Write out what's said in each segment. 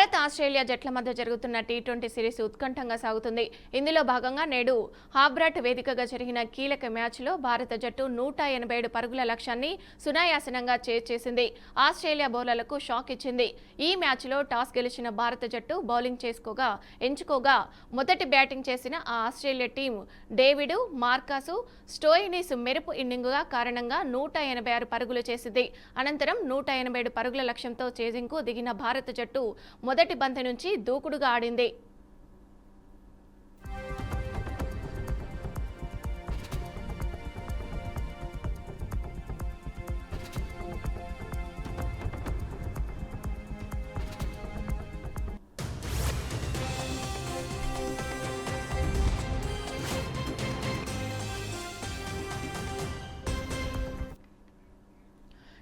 Bharat Australia జట్ల మధ్య జరుగుతున్న టీ20 సిరీస్ ఉత్కంఠంగా సాగుతుంది. ఇందులో భాగంగా నేడు హాబ్రాట్ వేదికగా జరిగిన కీలక మ్యాచ్లో భారత జట్టు 187 పరుగుల లక్ష్యాన్ని సునాయాసనంగా చేసింది. ఆస్ట్రేలియా బౌలర్లకు షాక్ ఇచ్చింది. ఈ మ్యాచ్లో టాస్ గెలిచిన భారత జట్టు బౌలింగ్ ఎంచుకోగా మొదటి బ్యాటింగ్ చేసిన ఆ Australia team David Marcus Stoinis మెరుపు ఇన్నింగుగా కారణంగా 186 పరుగులు చేసింది. అనంతరం 187 పరుగుల లక్ష్యంతో చేజింగ్కు దిగిన భారత జట్టు మొదటి బంతి నుంచి దూకుడుగా ఆడింది.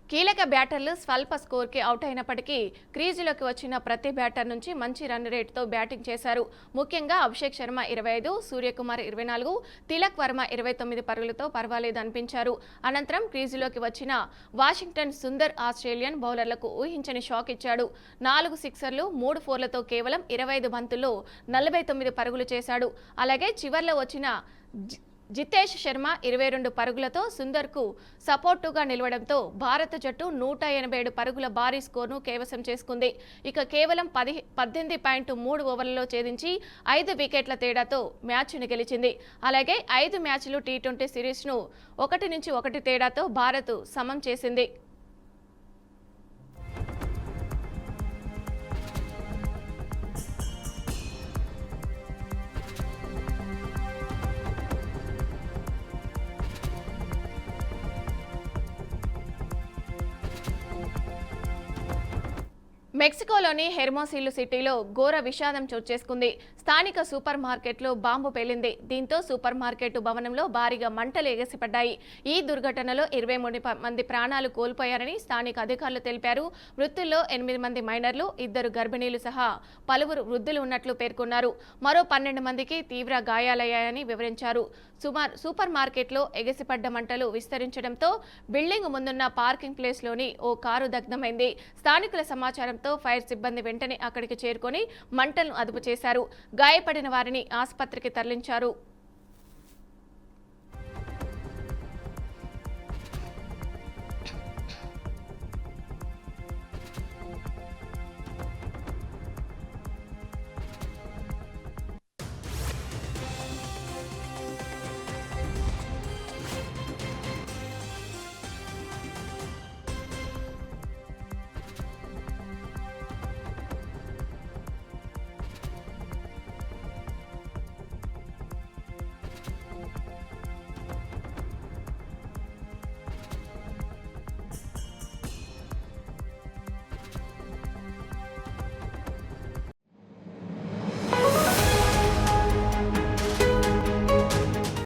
కీలక బ్యాటర్లు స్వల్ప స్కోర్కి అవుట్ అయినప్పటికీ క్రీజులోకి వచ్చిన ప్రతి బ్యాటర్ నుంచి మంచి రన్ రేటుతో బ్యాటింగ్ చేశారు. ముఖ్యంగా అభిషేక్ శర్మ 25, సూర్యకుమార్ 24, తిలక్ వర్మ 29 పరుగులతో పర్వాలేదనిపించారు. అనంతరం క్రీజులోకి వచ్చిన వాషింగ్టన్ సుందర్ ఆస్ట్రేలియన్ బౌలర్లకు ఊహించని షాక్ ఇచ్చాడు. 4 సిక్సర్లు 3 ఫోర్లతో కేవలం 25 బంతుల్లో 49 పరుగులు చేశాడు. అలాగే చివర్లో వచ్చిన జితేష్ శర్మ 22 పరుగులతో సుందర్కు సపోర్టుగా నిలవడంతో భారత జట్టు 187 పరుగుల భారీ స్కోర్ను కైవసం చేసుకుంది. ఇక కేవలం 18.3 ఓవర్లలో ఛేదించి 5 వికెట్ల తేడాతో మ్యాచ్ను గెలిచింది. అలాగే 5 మ్యాచ్లు టీ20 సిరీస్ను 1-1 తేడాతో భారత్ సమం చేసింది. మెక్సికోలోని హెర్మోసిల్లు సిటీలో ఘోర విషాదం చోటు చేసుకుంది. స్థానిక సూపర్ మార్కెట్లో బాంబు పేలింది. దీంతో సూపర్ మార్కెట్ భవనంలో భారీగా మంటలు ఎగసిపడ్డాయి. ఈ దుర్ఘటనలో 23 మంది ప్రాణాలు కోల్పోయారని స్థానిక అధికారులు తెలిపారు. మృతుల్లో 8 మంది మైనర్లు, 2 గర్భిణీలు సహా పలువురు వృద్ధులు ఉన్నట్లు పేర్కొన్నారు. మరో 12 మందికి తీవ్ర గాయాలయ్యాయని వివరించారు. సూపర్ మార్కెట్లో ఎగసిపడ్డ మంటలు విస్తరించడంతో బిల్డింగ్ ముందున్న పార్కింగ్ ప్లేస్లోని ఓ కారు దగ్ధమైంది. స్థానికుల సమాచారంతో ఫైర్ సిబ్బంది వెంటనే అక్కడికి చేరుకొని మంటలను అదుపు చేశారు. గాయపడిన వారిని ఆసుపత్రికి తరలించారు.